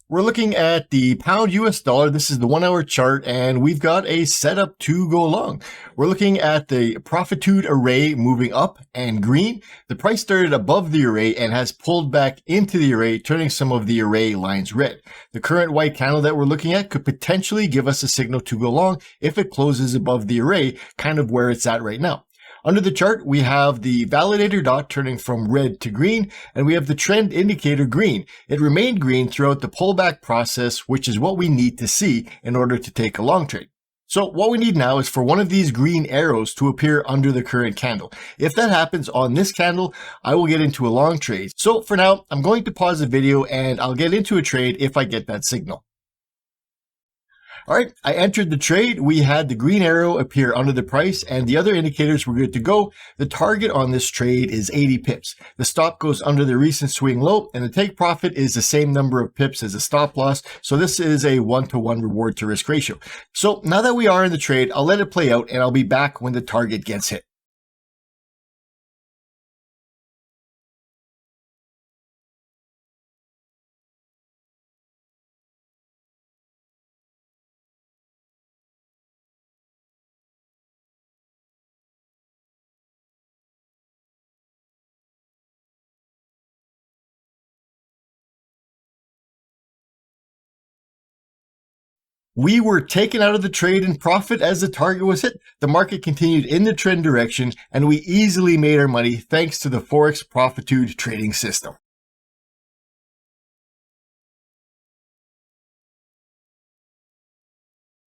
We're looking at the pound US dollar. This is the 1 hour chart, and we've got a setup to go long. We're looking at the Profitude array moving up and green. The price started above the array and has pulled back into the array, turning some of the array lines red. The current white candle that we're looking at could potentially give us a signal to go long if it closes above the array, kind of where it's at right now. Under the chart, we have the validator dot turning from red to green, and we have the trend indicator green. It remained green throughout the pullback process, which is what we need to see in order to take a long trade. So what we need now is for one of these green arrows to appear under the current candle. If that happens on this candle, I will get into a long trade. So for now, I'm going to pause the video and I'll get into a trade if I get that signal. All right, I entered the trade. We had the green arrow appear under the price and the other indicators were good to go. The target on this trade is 80 pips. The stop goes under the recent swing low and the take profit is the same number of pips as the stop loss. So this is a 1-to-1 reward to risk ratio. So now that we are in the trade, I'll let it play out and I'll be back when the target gets hit. We were taken out of the trade in profit as the target was hit. The market continued in the trend direction and we easily made our money thanks to the Forex Profitude trading system.